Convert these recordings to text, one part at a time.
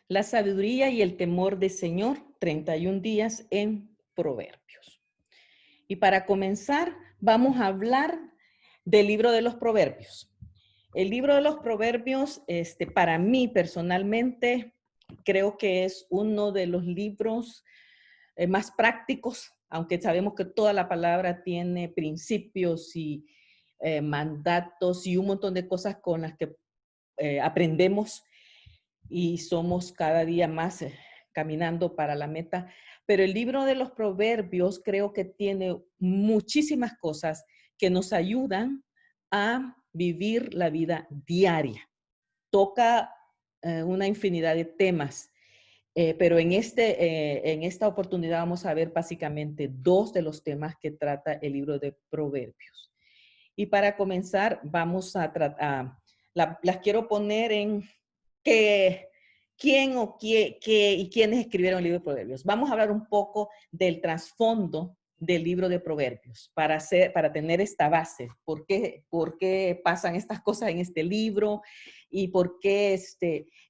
La sabiduría y el temor del Señor, 31 días en Proverbios. Y para comenzar, vamos a hablar del libro de los Proverbios. El libro de los Proverbios, para mí personalmente, creo que es uno de los libros más prácticos, aunque sabemos que toda la palabra tiene principios y mandatos y un montón de cosas con las que aprendemos y somos cada día más caminando para la meta. Pero el libro de los Proverbios creo que tiene muchísimas cosas que nos ayudan a vivir la vida diaria. Toca una infinidad de temas, pero en esta oportunidad vamos a ver básicamente dos de los temas que trata el libro de Proverbios. Y para comenzar, vamos a tratar, las quiero poner en quién y quiénes escribieron el libro de Proverbios. Vamos a hablar un poco del trasfondo del libro de Proverbios para tener esta base. ¿Por qué pasan estas cosas en este libro? Y por qué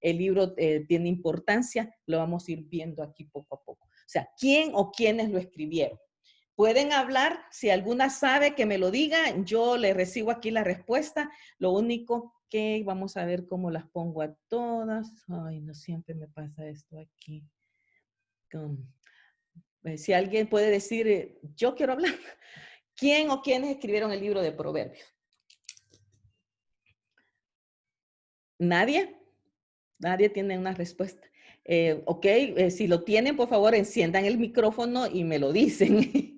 el libro tiene importancia, lo vamos a ir viendo aquí poco a poco. O sea, ¿quién o quiénes lo escribieron? Pueden hablar, si alguna sabe que me lo diga, yo le recibo aquí la respuesta. Lo único que vamos a ver cómo las pongo a todas. Ay, no siempre me pasa esto aquí. Si alguien puede decir, yo quiero hablar. ¿Quién o quiénes escribieron el libro de Proverbios? ¿Nadie? Nadie tiene una respuesta. Ok, si lo tienen, por favor, enciendan el micrófono y me lo dicen.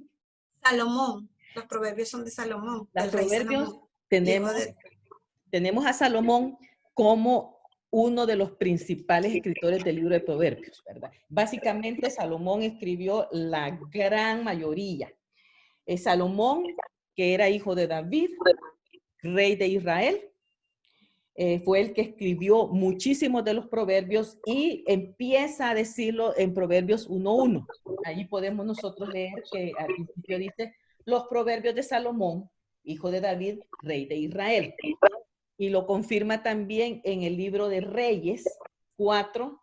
Salomón. Los proverbios son de Salomón. Los proverbios Salomón, tenemos a Salomón como uno de los principales escritores del libro de Proverbios, ¿verdad? Básicamente, Salomón escribió la gran mayoría. Salomón, que era hijo de David, rey de Israel, fue el que escribió muchísimos de los proverbios y empieza a decirlo en Proverbios 1:1. Ahí podemos nosotros leer que al principio dice, los proverbios de Salomón, hijo de David, rey de Israel. Y lo confirma también en el libro de Reyes 4,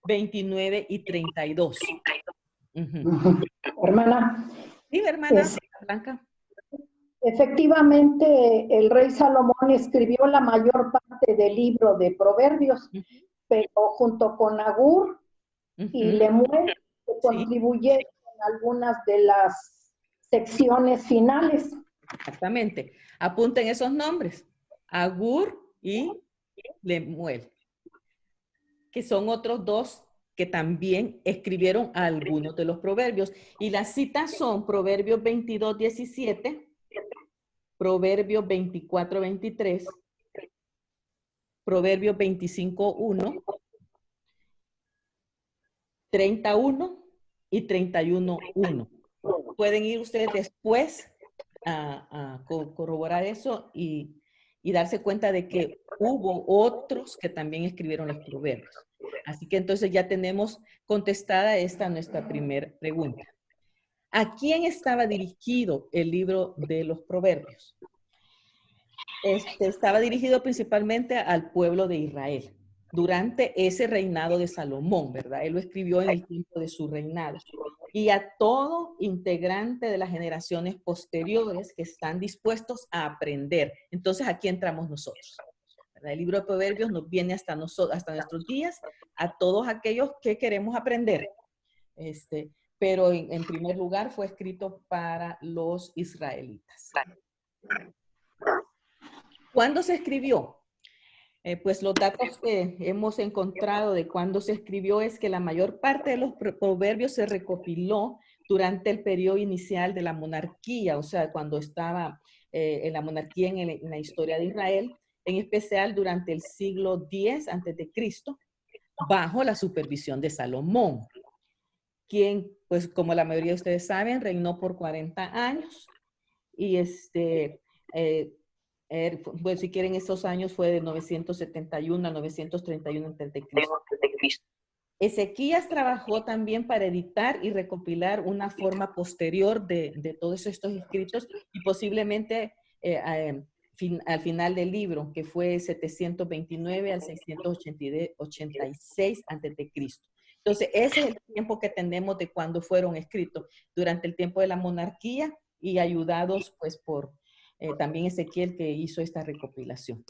29 y 32. Hermana. Sí, hermana Blanca. Efectivamente, el rey Salomón escribió la mayor parte del libro de Proverbios, pero junto con Agur y Lemuel contribuyeron en algunas de las secciones finales. Exactamente. Apunten esos nombres. Agur y Lemuel, que son otros dos que también escribieron algunos de los proverbios. Y las citas son Proverbios 22, 17, Proverbios 24, 23, Proverbios 25, 1, 31 y 31, 1. Pueden ir ustedes después a corroborar eso y darse cuenta de que hubo otros que también escribieron los proverbios. Así que entonces ya tenemos contestada nuestra primera pregunta. ¿A quién estaba dirigido el libro de los proverbios? Estaba dirigido principalmente al pueblo de Israel durante ese reinado de Salomón, ¿verdad? Él lo escribió en el tiempo de su reinado. Y a todo integrante de las generaciones posteriores que están dispuestos a aprender. Entonces aquí entramos nosotros, ¿verdad? El libro de Proverbios nos viene hasta nuestros días, a todos aquellos que queremos aprender. Pero en primer lugar fue escrito para los israelitas. ¿Cuándo se escribió? Pues los datos que hemos encontrado de cuándo se escribió es que la mayor parte de los proverbios se recopiló durante el periodo inicial de la monarquía, o sea, cuando estaba en la monarquía en la historia de Israel, en especial durante el siglo X a.C., bajo la supervisión de Salomón, quien, pues como la mayoría de ustedes saben, reinó por 40 años y pues si quieren, esos años fue de 971 a 931 a.C. Ezequías trabajó también para editar y recopilar una forma posterior de todos estos escritos y posiblemente al final del libro, que fue 729 al 686 antes de Cristo. Entonces, ese es el tiempo que tenemos de cuando fueron escritos, durante el tiempo de la monarquía y ayudados pues por también Ezequiel, que hizo esta recopilación.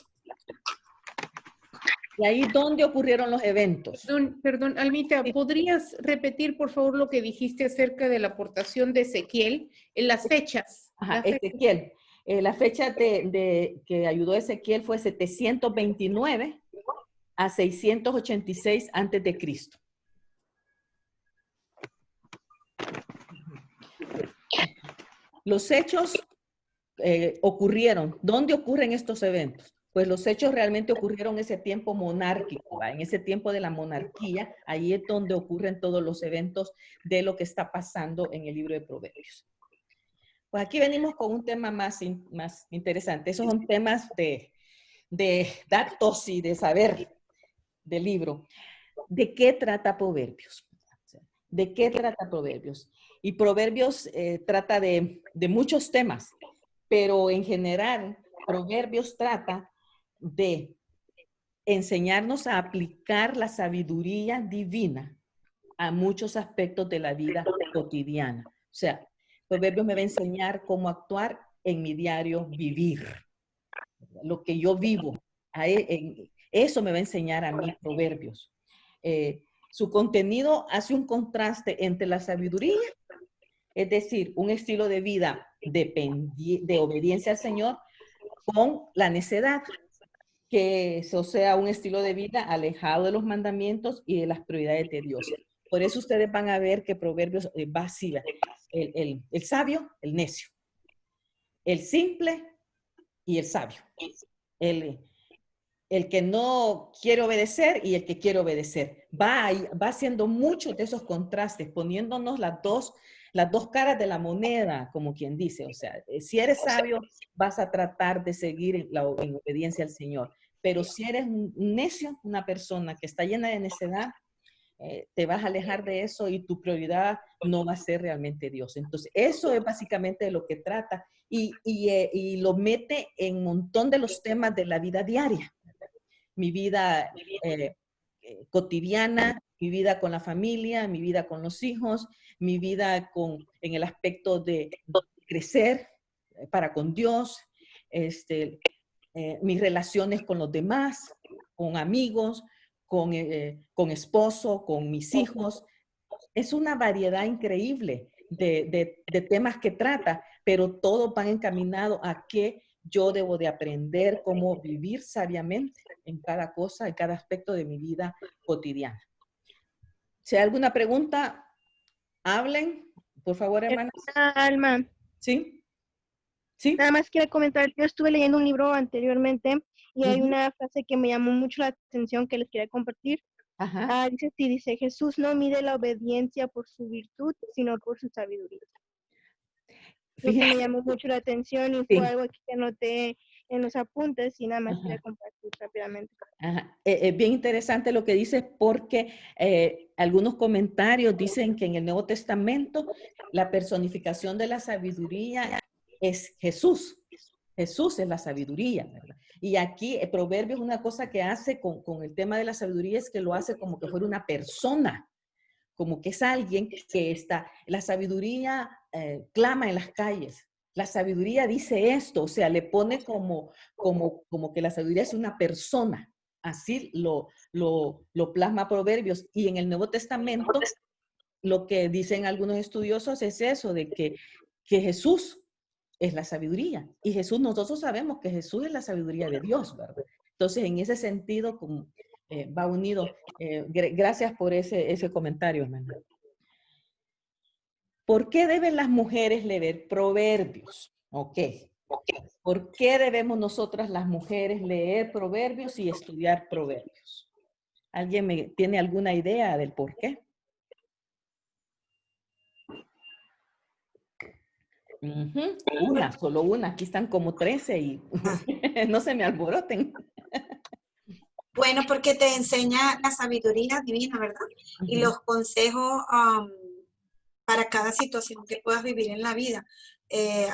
Y ahí, ¿dónde ocurrieron los eventos? Perdón, Almita, ¿podrías repetir, por favor, lo que dijiste acerca de la aportación de Ezequiel en las fechas? Ajá, Ezequiel. La fecha que ayudó Ezequiel fue 729 a 686 antes de Cristo. Los hechos ocurrieron. ¿Dónde ocurren estos eventos? Pues los hechos realmente ocurrieron en ese tiempo monárquico, ¿va? En ese tiempo de la monarquía, ahí es donde ocurren todos los eventos de lo que está pasando en el libro de Proverbios. Pues aquí venimos con un tema más interesante. Esos son temas de datos y de saber del libro. ¿De qué trata Proverbios? ¿De qué trata Proverbios? Y Proverbios trata de muchos temas, pero en general Proverbios trata de enseñarnos a aplicar la sabiduría divina a muchos aspectos de la vida cotidiana. O sea, Proverbios me va a enseñar cómo actuar en mi diario vivir. Lo que yo vivo, eso me va a enseñar a mí Proverbios. Su contenido hace un contraste entre la sabiduría, es decir, un estilo de vida de obediencia al Señor, con la necedad, que o sea un estilo de vida alejado de los mandamientos y de las prioridades de Dios. Por eso ustedes van a ver que Proverbios va así, el sabio, el necio, el simple y el sabio, el que no quiere obedecer y el que quiere obedecer. Va haciendo muchos de esos contrastes, poniéndonos las dos caras de la moneda, como quien dice. O sea, si eres sabio, vas a tratar de seguir en obediencia al Señor. Pero si eres un necio, una persona que está llena de necedad, te vas a alejar de eso y tu prioridad no va a ser realmente Dios. Entonces, eso es básicamente de lo que trata y lo mete en un montón de los temas de la vida diaria. Mi vida cotidiana, mi vida con la familia, mi vida con los hijos, mi vida en el aspecto de crecer para con Dios, mis relaciones con los demás, con amigos, con esposo, con mis hijos. Es una variedad increíble de temas que trata, pero todos van encaminados a que yo debo de aprender cómo vivir sabiamente en cada cosa, en cada aspecto de mi vida cotidiana. Si hay alguna pregunta, hablen, por favor, hermanas. Alma. ¿Sí? ¿Sí? Nada más quiero comentar, yo estuve leyendo un libro anteriormente y hay una frase que me llamó mucho la atención que les quería compartir. Ajá. Dice, Jesús no mide la obediencia por su virtud, sino por su sabiduría. Eso me llamó mucho la atención y fue algo que anoté en los apuntes y nada más quería compartir rápidamente. Ajá. Es bien interesante lo que dices porque algunos comentarios dicen que en el Nuevo Testamento la personificación de la sabiduría es Jesús. Jesús es la sabiduría, ¿verdad? Y aquí Proverbios una cosa que hace con el tema de la sabiduría es que lo hace como que fuera una persona, como que es alguien que está, la sabiduría clama en las calles, la sabiduría dice esto, o sea, le pone como que la sabiduría es una persona, así lo plasma Proverbios. Y en el Nuevo Testamento lo que dicen algunos estudiosos es eso, de que Jesús es la sabiduría. Y Jesús, nosotros sabemos que Jesús es la sabiduría de Dios, ¿verdad? Entonces, en ese sentido, va unido. Gracias por ese comentario, hermana. ¿Por qué deben las mujeres leer Proverbios? Ok. ¿Por qué debemos nosotras las mujeres leer Proverbios y estudiar Proverbios? ¿Alguien tiene alguna idea del por qué? Solo una. Aquí están como 13 y no se me alboroten. Bueno, porque te enseña la sabiduría divina, ¿verdad? Y los consejos para cada situación que puedas vivir en la vida.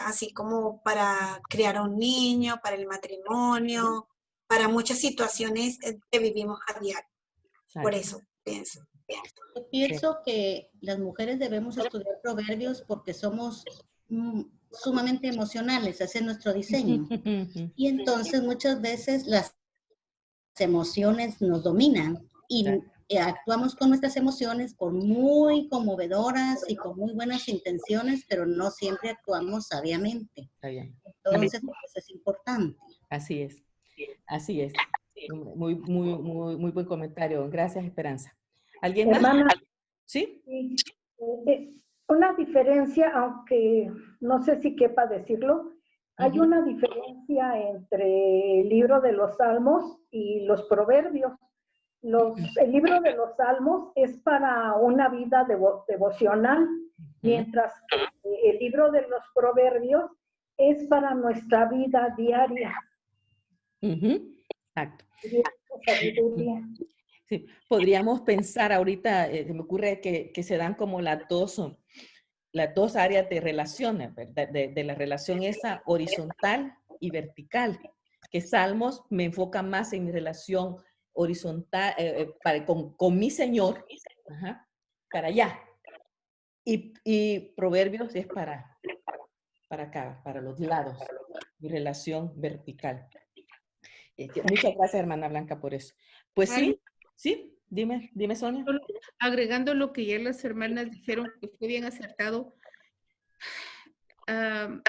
así como para criar a un niño, para el matrimonio, para muchas situaciones que vivimos a diario. Por eso pienso. Yo pienso que las mujeres debemos estudiar proverbios porque somos sumamente emocionales, ese es nuestro diseño. Y entonces muchas veces las emociones nos dominan y actuamos con nuestras emociones por muy conmovedoras y con muy buenas intenciones, pero no siempre actuamos sabiamente. Está bien. Entonces, pues, es importante. Así es. Así es. Muy buen comentario. Gracias, Esperanza. ¿Alguien más? Hermana, ¿Sí? Una diferencia, aunque no sé si quepa decirlo, hay una diferencia entre el libro de los Salmos y los Proverbios. El libro de los Salmos es para una vida devocional, mientras que el libro de los Proverbios es para nuestra vida diaria. Exacto. Sí, podríamos pensar ahorita, me ocurre que se dan como las dos áreas de relaciones, ¿verdad? De la relación esa horizontal y vertical, que Salmos me enfoca más en mi relación horizontal con mi Señor, para allá, y Proverbios es para acá, para los lados, mi relación vertical. Muchas gracias, hermana Blanca, por eso. Pues sí, dime, Sonia. Agregando lo que ya las hermanas dijeron, que fue bien acertado,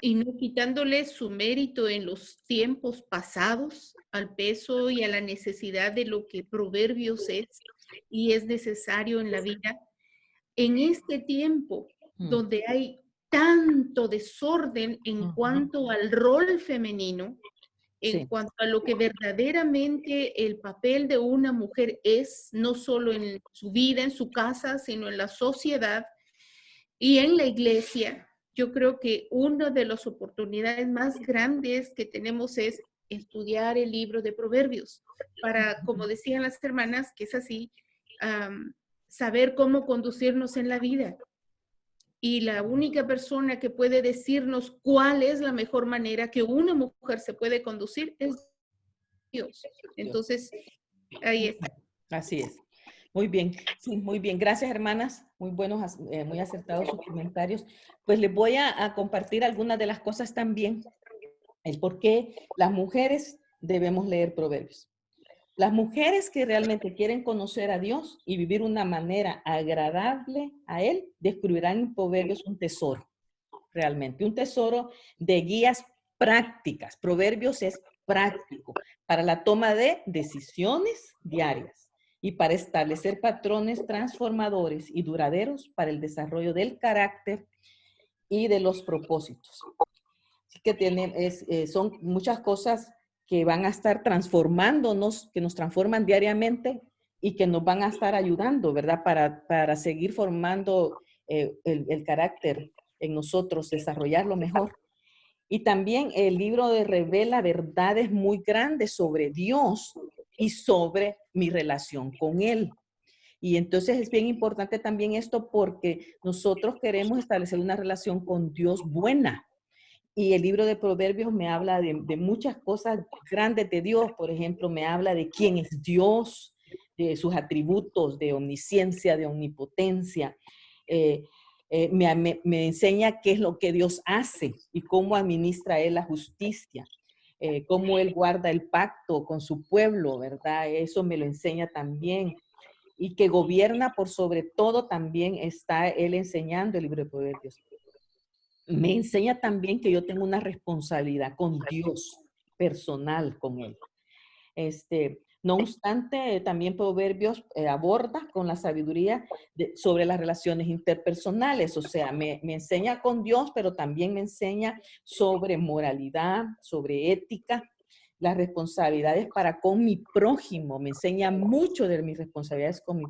y no quitándole su mérito en los tiempos pasados al peso y a la necesidad de lo que Proverbios es y es necesario en la vida. En este tiempo donde hay tanto desorden en cuanto al rol femenino, en cuanto a lo que verdaderamente el papel de una mujer es, no solo en su vida, en su casa, sino en la sociedad y en la iglesia, yo creo que una de las oportunidades más grandes que tenemos es estudiar el libro de Proverbios, para, como decían las hermanas, que es así, saber cómo conducirnos en la vida. Y la única persona que puede decirnos cuál es la mejor manera que una mujer se puede conducir es Dios. Entonces, ahí está. Así es. Muy bien, sí, muy bien. Gracias, hermanas. Muy buenos, muy acertados sus comentarios. Pues les voy a compartir algunas de las cosas también, el por qué las mujeres debemos leer Proverbios. Las mujeres que realmente quieren conocer a Dios y vivir una manera agradable a Él, descubrirán en Proverbios un tesoro, realmente, un tesoro de guías prácticas. Proverbios es práctico para la toma de decisiones diarias y para establecer patrones transformadores y duraderos para el desarrollo del carácter y de los propósitos. Así que son muchas cosas que van a estar transformándonos, que nos transforman diariamente y que nos van a estar ayudando, ¿verdad? Para seguir formando el carácter en nosotros, desarrollarlo mejor. Y también el libro revela verdades muy grandes sobre Dios y sobre mi relación con Él. Y entonces es bien importante también esto porque nosotros queremos establecer una relación con Dios buena. Y el libro de Proverbios me habla de muchas cosas grandes de Dios. Por ejemplo, me habla de quién es Dios, de sus atributos, de omnisciencia, de omnipotencia. Me enseña qué es lo que Dios hace y cómo administra Él la justicia, cómo Él guarda el pacto con su pueblo, ¿verdad? Eso me lo enseña también. Y que gobierna por sobre todo también está Él enseñando el libro de Proverbios. Me enseña también que yo tengo una responsabilidad con Dios, personal con Él. No obstante, también Proverbios aborda con la sabiduría sobre las relaciones interpersonales, o sea, me enseña con Dios, pero también me enseña sobre moralidad, sobre ética, las responsabilidades para con mi prójimo, me enseña mucho de mis responsabilidades con mi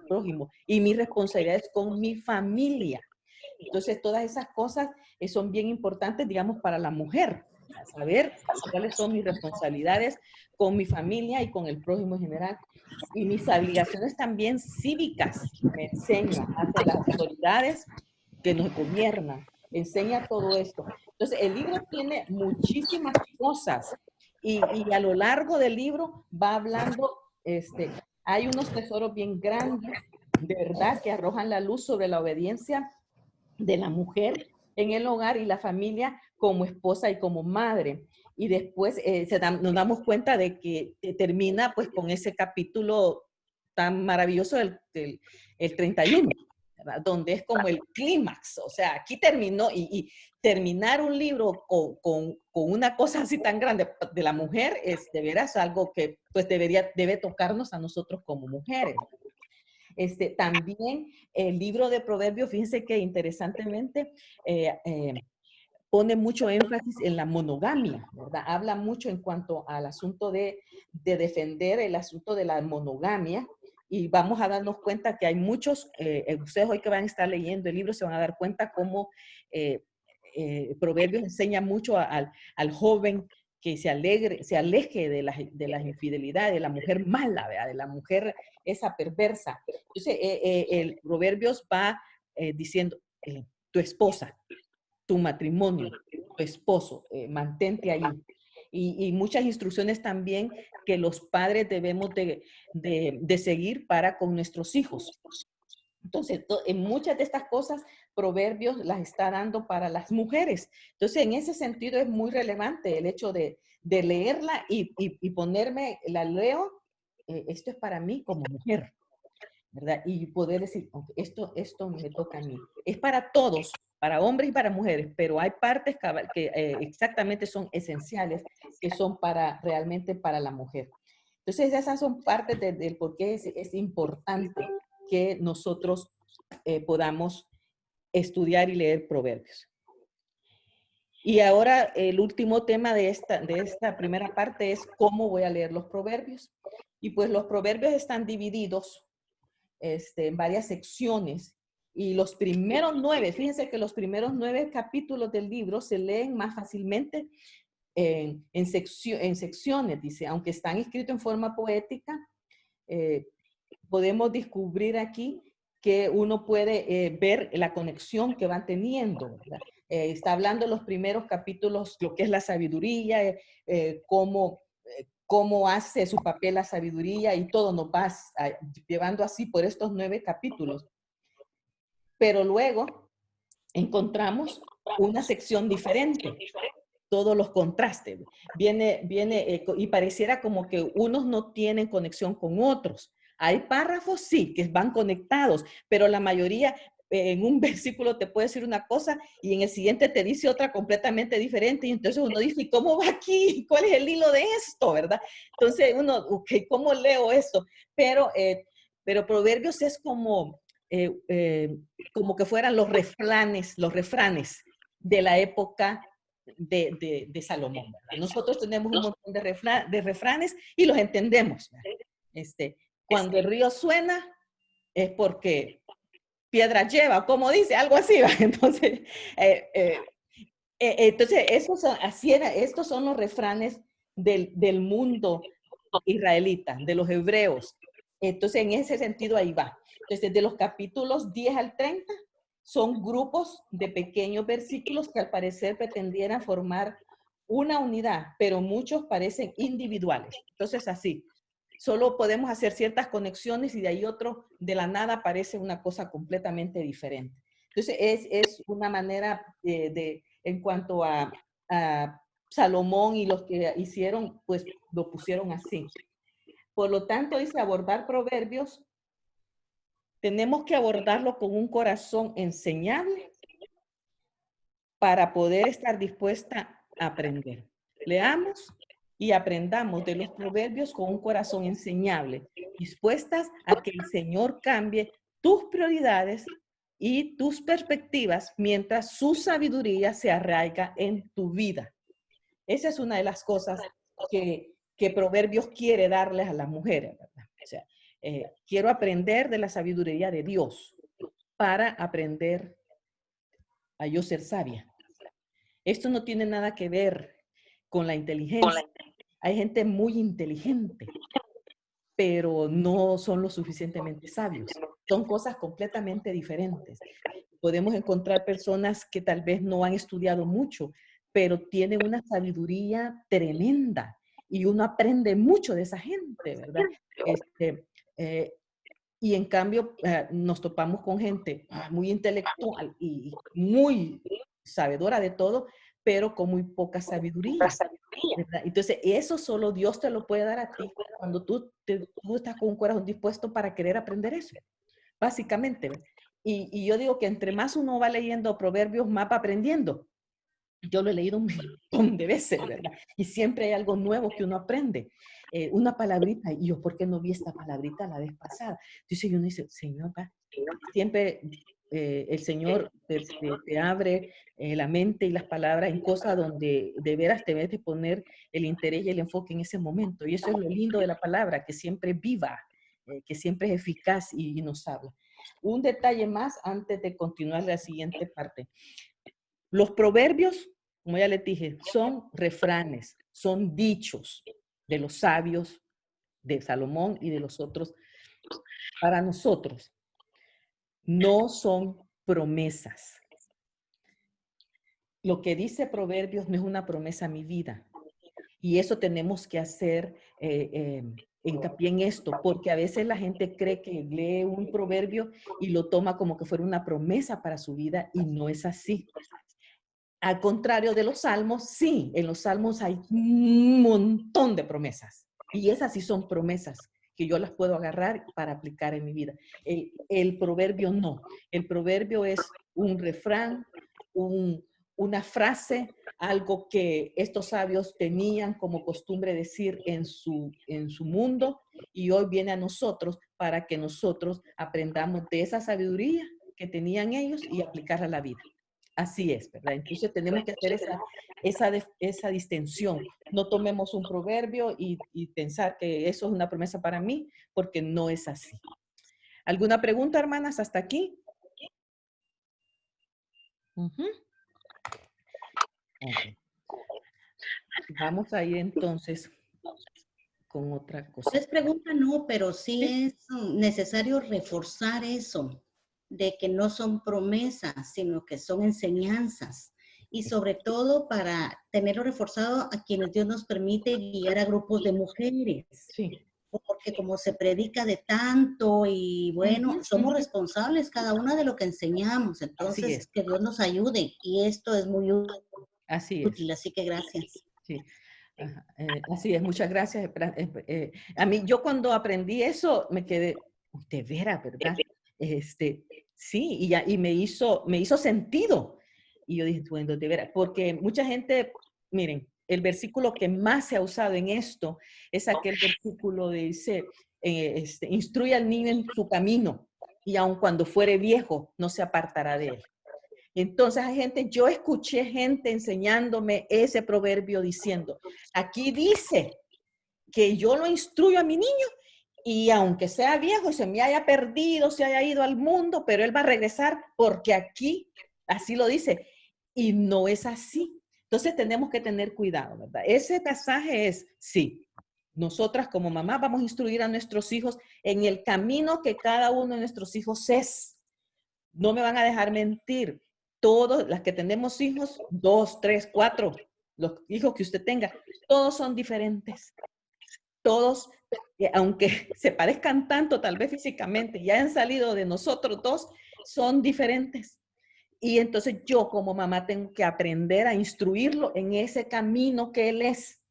prójimo y mis responsabilidades con mi familia. Entonces, todas esas cosas son bien importantes, digamos, para la mujer, saber cuáles son mis responsabilidades con mi familia y con el prójimo en general. Y mis obligaciones también cívicas me enseñan hacia las autoridades que nos gobiernan enseña todo esto. Entonces, el libro tiene muchísimas cosas y a lo largo del libro va hablando, hay unos tesoros bien grandes, de verdad, que arrojan la luz sobre la obediencia de la mujer en el hogar y la familia como esposa y como madre. Y después nos damos cuenta de que termina pues con ese capítulo tan maravilloso el 31, ¿verdad? Donde es como el clímax, o sea, aquí terminó y terminar un libro con una cosa así tan grande de la mujer es de veras algo que pues debe tocarnos a nosotros como mujeres. También el libro de Proverbios, fíjense que interesantemente pone mucho énfasis en la monogamia, ¿verdad? Habla mucho en cuanto al asunto de defender el asunto de la monogamia y vamos a darnos cuenta que hay muchos, ustedes hoy que van a estar leyendo el libro se van a dar cuenta cómo Proverbios enseña mucho al joven que se aleje de las infidelidades, de la mujer mala, ¿verdad? De la mujer esa perversa. Entonces, el Proverbios va diciendo, tu esposa, tu matrimonio, tu esposo, mantente ahí. Y muchas instrucciones también que los padres debemos de seguir para con nuestros hijos. Entonces, en muchas de estas cosas, Proverbios las está dando para las mujeres. Entonces, en ese sentido es muy relevante el hecho de leerla y ponerme, la leo, esto es para mí como mujer, ¿verdad? Y poder decir, okay, esto me toca a mí. Es para todos, para hombres y para mujeres, pero hay partes que exactamente son esenciales, que son realmente para la mujer. Entonces, esas son partes del por qué es importante que nosotros podamos estudiar y leer Proverbios. Y ahora el último tema de esta primera parte es cómo voy a leer los Proverbios. Y pues los Proverbios están divididos en varias secciones. Y los primeros 9, fíjense que los primeros 9 capítulos del libro se leen más fácilmente en secciones, dice, aunque están escritos en forma poética, podemos descubrir aquí que uno puede ver la conexión que van teniendo, ¿verdad? Está hablando en los primeros capítulos lo que es la sabiduría, cómo hace su papel la sabiduría y todo nos va llevando así por estos 9 capítulos. Pero luego encontramos una sección diferente, todos los contrastes. Viene y pareciera como que unos no tienen conexión con otros. Hay párrafos, sí, que van conectados, pero la mayoría en un versículo te puede decir una cosa y en el siguiente te dice otra completamente diferente. Y entonces uno dice, ¿cómo va aquí? ¿Cuál es el hilo de esto? ¿Verdad? Entonces uno, ok, ¿cómo leo esto? Pero Proverbios es como que fueran los refranes de la época de Salomón, ¿verdad? Nosotros tenemos un montón de refranes y los entendemos, ¿verdad? Cuando el río suena es porque piedra lleva, como dice, algo así, ¿verdad? Entonces, estos son los refranes del mundo israelita, de los hebreos. Entonces, en ese sentido, ahí va. Entonces, de los capítulos 10 al 30, son grupos de pequeños versículos que al parecer pretendieran formar una unidad, pero muchos parecen individuales. Entonces, así, solo podemos hacer ciertas conexiones y de ahí otro, de la nada, parece una cosa completamente diferente. Entonces, es una manera en cuanto a Salomón y los que hicieron, pues lo pusieron así. Por lo tanto, dice abordar Proverbios, tenemos que abordarlo con un corazón enseñable para poder estar dispuesta a aprender. Leamos y aprendamos de los Proverbios con un corazón enseñable, dispuestas a que el Señor cambie tus prioridades y tus perspectivas mientras su sabiduría se arraiga en tu vida. Esa es una de las cosas que Proverbios quiere darles a las mujeres, ¿verdad? O sea, quiero aprender de la sabiduría de Dios para aprender a yo ser sabia. Esto no tiene nada que ver con la inteligencia. Hay gente muy inteligente, pero no son lo suficientemente sabios. Son cosas completamente diferentes. podemos encontrar personas que tal vez no han estudiado mucho, pero tienen una sabiduría tremenda y uno aprende mucho de esa gente, ¿verdad? Y en cambio nos topamos con gente muy intelectual y muy sabedora de todo, pero con muy poca sabiduría, ¿verdad? Entonces, eso solo Dios te lo puede dar a ti cuando tú estás con un corazón dispuesto para querer aprender eso, básicamente. Y yo digo que entre más uno va leyendo proverbios, más va aprendiendo. Yo lo he leído un montón de veces, ¿verdad? Y siempre hay algo nuevo que uno aprende. Una palabrita, y yo, ¿por qué no vi esta palabrita la vez pasada? Entonces uno dice, Señor, siempre el Señor te abre la mente y las palabras en cosas donde de veras te ves de poner el interés y el enfoque en ese momento. Y eso es lo lindo de la palabra, que siempre es viva, que siempre es eficaz y nos habla. Un detalle más antes de continuar la siguiente parte. Los proverbios, como ya les dije, son refranes, son dichos de los sabios, de Salomón y de los otros. Para nosotros, no son promesas. Lo que dice Proverbios no es una promesa a mi vida. Y eso tenemos que hacer hincapié en esto, porque a veces la gente cree que lee un proverbio y lo toma como que fuera una promesa para su vida y no es así. Al contrario de los salmos, sí, en los salmos hay un montón de promesas. Y esas sí son promesas que yo las puedo agarrar para aplicar en mi vida. El proverbio no. El proverbio es un refrán, una frase, algo que estos sabios tenían como costumbre decir en su mundo y hoy viene a nosotros para que nosotros aprendamos de esa sabiduría que tenían ellos y aplicarla a la vida. Así es, ¿verdad? Entonces tenemos que hacer esa distinción. No tomemos un proverbio y pensar que eso es una promesa para mí, porque no es así. ¿Alguna pregunta, hermanas, hasta aquí? Okay. Vamos a ir entonces con otra cosa. Pues pregunta no, pero sí es necesario reforzar eso, de que no son promesas, sino que son enseñanzas. Y sobre todo para tenerlo reforzado a quienes Dios nos permite guiar a grupos de mujeres. Sí. Porque como se predica de tanto y bueno, somos responsables cada una de lo que enseñamos. Entonces, que Dios nos ayude. Y esto es muy útil, así que gracias. Sí. Así es, muchas gracias. A mí, yo cuando aprendí eso, me quedé, de veras, ¿verdad? Sí, y me hizo sentido. Y yo dije, bueno, de veras, porque mucha gente, miren, el versículo que más se ha usado en esto es aquel versículo que dice, instruye al niño en su camino, y aun cuando fuere viejo, no se apartará de él. Entonces hay gente, yo escuché gente enseñándome ese proverbio diciendo, aquí dice que yo lo instruyo a mi niño y aunque sea viejo y se me haya perdido, se haya ido al mundo, pero él va a regresar porque aquí así lo dice y no es así. Entonces tenemos que tener cuidado, ¿verdad? Ese pasaje es, sí, nosotras como mamá vamos a instruir a nuestros hijos en el camino que cada uno de nuestros hijos es. No me van a dejar mentir. Todos, las que tenemos hijos, 2, 3, 4, los hijos que usted tenga, todos son diferentes. Todos, aunque se parezcan tanto, tal vez físicamente, ya han salido de nosotros dos, son diferentes. Y entonces yo como mamá tengo que aprender a instruirlo en ese camino que él es.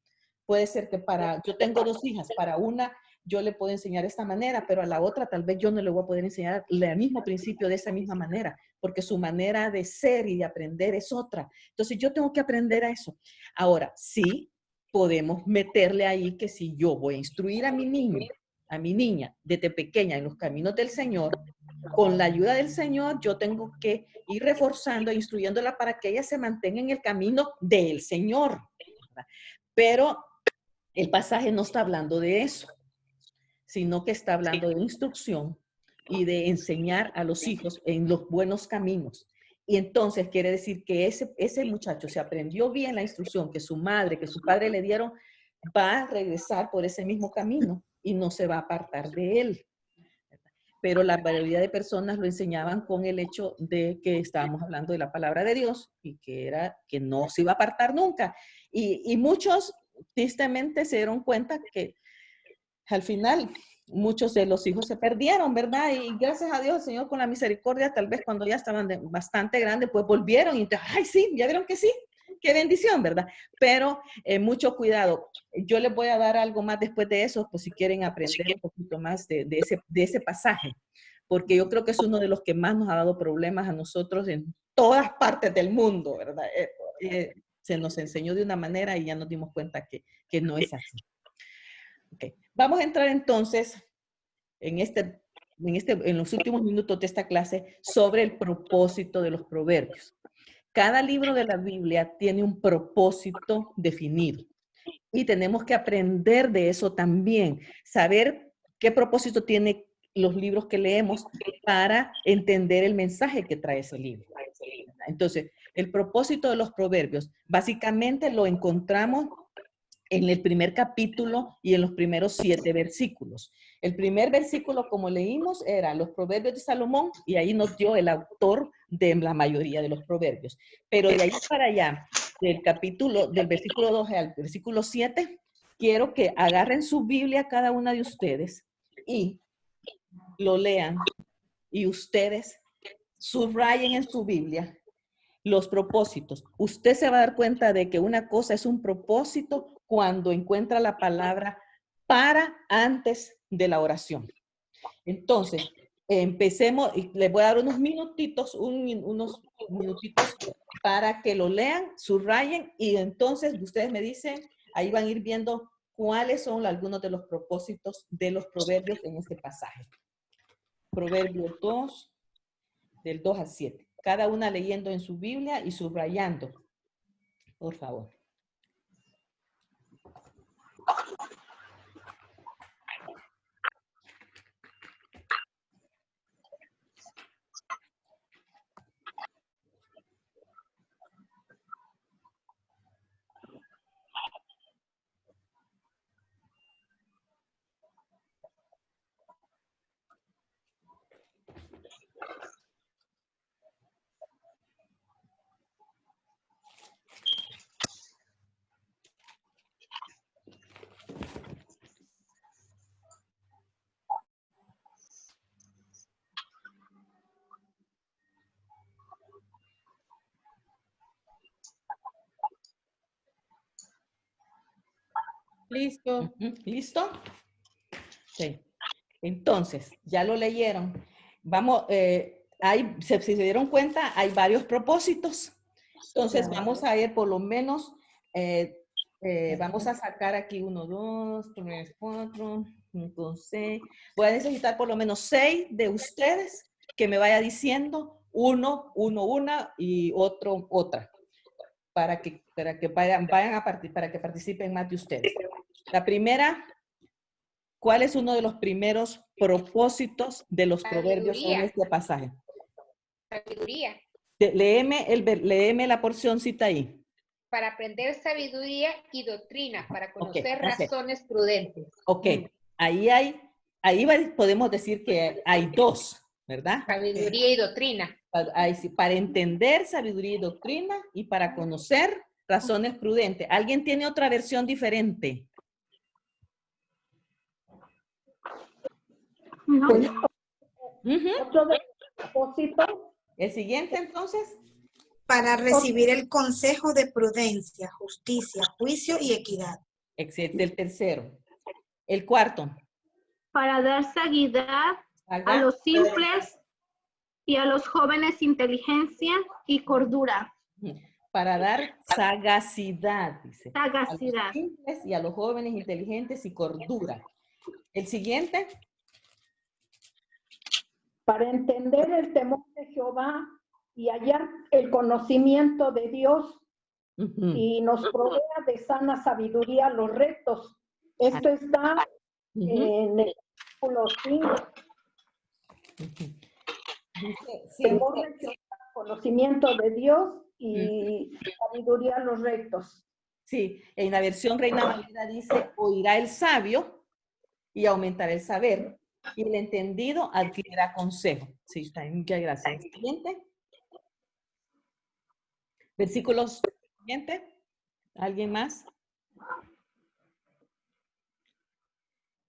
Puede ser que yo tengo 2 hijas, para una yo le puedo enseñar de esta manera, pero a la otra tal vez yo no le voy a poder enseñar el mismo principio de esa misma manera, porque su manera de ser y de aprender es otra. Entonces yo tengo que aprender a eso. Ahora, sí, podemos meterle ahí que si yo voy a instruir a mi niño, a mi niña, desde pequeña en los caminos del Señor, con la ayuda del Señor, yo tengo que ir reforzando e instruyéndola para que ella se mantenga en el camino del Señor. ¿Verdad? Pero el pasaje no está hablando de eso, sino que está hablando de instrucción y de enseñar a los hijos en los buenos caminos. Y entonces quiere decir que ese muchacho se aprendió bien la instrucción que su madre, que su padre le dieron, va a regresar por ese mismo camino y no se va a apartar de él. pero la mayoría de personas lo enseñaban con el hecho de que estábamos hablando de la palabra de Dios y que era que no se iba a apartar nunca. Y muchos tristemente se dieron cuenta que al final muchos de los hijos se perdieron, ¿verdad? Y gracias a Dios, el Señor con la misericordia, tal vez cuando ya estaban bastante grandes, pues volvieron y ay, sí, ya vieron que sí, qué bendición, ¿verdad? Pero mucho cuidado. Yo les voy a dar algo más después de eso, pues si quieren aprender un poquito más de ese pasaje, porque yo creo que es uno de los que más nos ha dado problemas a nosotros en todas partes del mundo, ¿verdad? Se nos enseñó de una manera y ya nos dimos cuenta que no es así. Okay. Vamos a entrar entonces en los últimos minutos de esta clase sobre el propósito de los proverbios. Cada libro de la Biblia tiene un propósito definido y tenemos que aprender de eso también, saber qué propósito tiene los libros que leemos para entender el mensaje que trae ese libro. Entonces, el propósito de los proverbios básicamente lo encontramos en el primer capítulo y en los primeros 7 versículos. El primer versículo, como leímos, era los proverbios de Salomón, y ahí nos dio el autor de la mayoría de los proverbios. Pero de ahí para allá, del versículo 2 al versículo 7, quiero que agarren su Biblia cada una de ustedes y lo lean, y ustedes subrayen en su Biblia los propósitos. Usted se va a dar cuenta de que una cosa es un propósito cuando encuentra la palabra para antes de la oración. Entonces, empecemos, y les voy a dar unos minutitos para que lo lean, subrayen, y entonces ustedes me dicen, ahí van a ir viendo cuáles son algunos de los propósitos de los proverbios en este pasaje. Proverbios 2, del 2 al 7. Cada una leyendo en su Biblia y subrayando, por favor. Listo. ¿Listo? Sí. Entonces, ya lo leyeron. Vamos, si se dieron cuenta, hay varios propósitos. Entonces, vamos a ir por lo menos, vamos a sacar aquí 1, 2, 3, 4, 5, 6. Voy a necesitar por lo menos 6 de ustedes que me vaya diciendo una y otra. Para que vayan a partir, para que participen más de ustedes. La primera, ¿cuál es uno de los primeros propósitos de los proverbios en este pasaje? Sabiduría. Léeme la porcióncita ahí. Para aprender sabiduría y doctrina, para conocer razones prudentes. Ok, ahí podemos decir que hay 2, ¿verdad? Sabiduría y doctrina. Para entender sabiduría y doctrina y para conocer razones prudentes. ¿Alguien tiene otra versión diferente? No. Otro de los propósitos. El siguiente, entonces. Para recibir el consejo de prudencia, justicia, juicio y equidad. Excepto el tercero. El cuarto. Para dar seguridad a los simples y a los jóvenes inteligencia y cordura. Para dar sagacidad, dice. Sagacidad. A los simples y a los jóvenes inteligentes y cordura. El siguiente. Para entender el temor de Jehová y hallar el conocimiento de Dios y nos provea de sana sabiduría los rectos. Esto está en el versículo 5. Temor de Jehová, conocimiento de Dios y sabiduría a los rectos. Sí, en la versión Reina Valera dice, oirá el sabio y aumentará el saber. y el entendido adquirirá consejo. Sí, está bien, muchas gracias. Siguiente. Versículos siguiente. ¿Alguien más?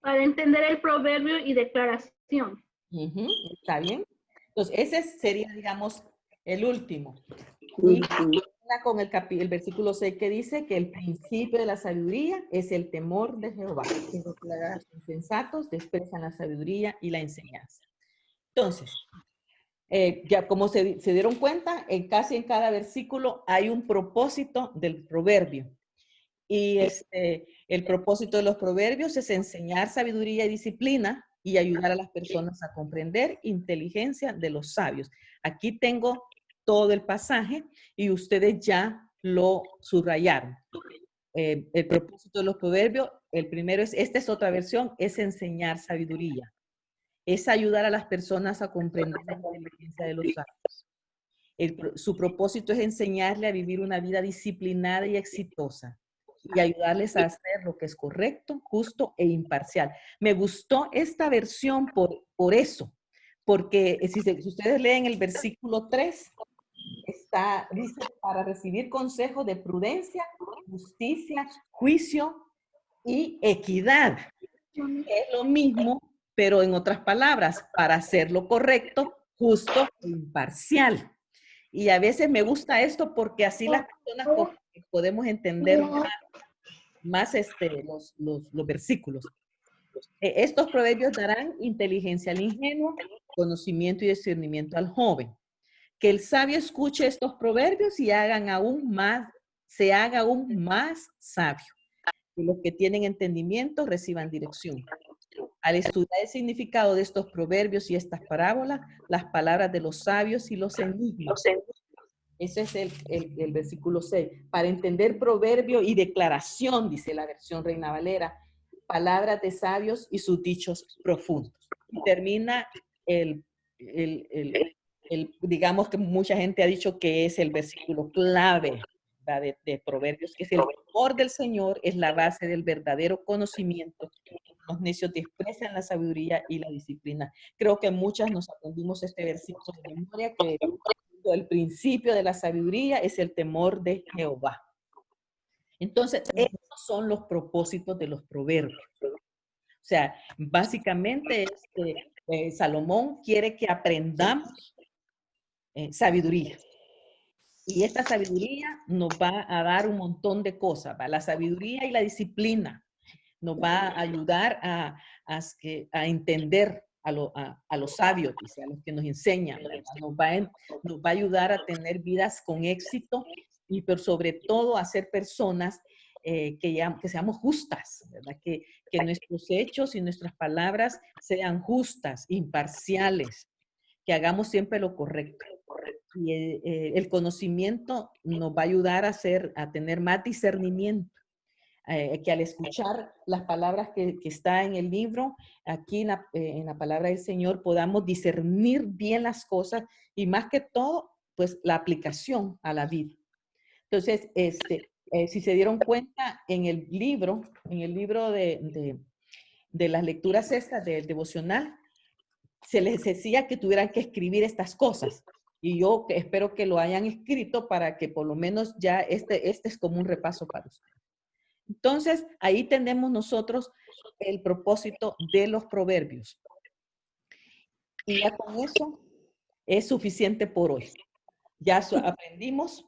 Para entender el proverbio y declaración. Está bien. Entonces, ese sería, digamos, el último. Y con el versículo 6 que dice que el principio de la sabiduría es el temor de Jehová. Los insensatos desprecian la sabiduría y la enseñanza. Entonces, ya como se dieron cuenta, casi en cada versículo hay un propósito del proverbio. Y el propósito de los proverbios es enseñar sabiduría y disciplina y ayudar a las personas a comprender inteligencia de los sabios. Aquí tengo todo el pasaje y ustedes ya lo subrayaron. El propósito de los proverbios, el primero es, esta es otra versión, es enseñar sabiduría. Es ayudar a las personas a comprender la inteligencia de los sabios. Su propósito es enseñarle a vivir una vida disciplinada y exitosa y ayudarles a hacer lo que es correcto, justo e imparcial. Me gustó esta versión por eso, porque si ustedes leen el versículo 3, dice, para recibir consejo de prudencia, justicia, juicio y equidad. Es lo mismo, pero en otras palabras, para hacer lo correcto, justo e imparcial. Y a veces me gusta esto porque así las personas podemos entender más los versículos. Estos proverbios darán inteligencia al ingenuo, conocimiento y discernimiento al joven. Que el sabio escuche estos proverbios y se haga aún más sabio. Que los que tienen entendimiento reciban dirección. Al estudiar el significado de estos proverbios y estas parábolas, las palabras de los sabios y los enigmas. Ese es el versículo 6. Para entender proverbio y declaración, dice la versión Reina Valera, palabras de sabios y sus dichos profundos. Y termina digamos que mucha gente ha dicho que es el versículo clave de Proverbios, que es el temor del Señor, es la base del verdadero conocimiento. Los necios desprecian la sabiduría y la disciplina. Creo que muchas nos aprendimos este versículo de memoria, que el principio de la sabiduría es el temor de Jehová. Entonces, esos son los propósitos de los proverbios. O sea, básicamente Salomón quiere que aprendamos sabiduría. Y esta sabiduría nos va a dar un montón de cosas. La sabiduría y la disciplina nos va a ayudar a entender a los sabios, dice, a los que nos enseñan. Nos va a ayudar a tener vidas con éxito y pero sobre todo a ser personas que seamos justas, ¿verdad? Que nuestros hechos y nuestras palabras sean justas, imparciales, que hagamos siempre lo correcto. Y el conocimiento nos va a ayudar a tener más discernimiento. Que al escuchar las palabras que está en el libro, aquí en la palabra del Señor, podamos discernir bien las cosas y más que todo, pues la aplicación a la vida. Entonces, si se dieron cuenta en el libro de las lecturas estas del devocional, se les decía que tuvieran que escribir estas cosas. Y yo espero que lo hayan escrito para que por lo menos ya este es como un repaso para ustedes. Entonces, ahí tenemos nosotros el propósito de los proverbios. Y ya con eso es suficiente por hoy. Ya aprendimos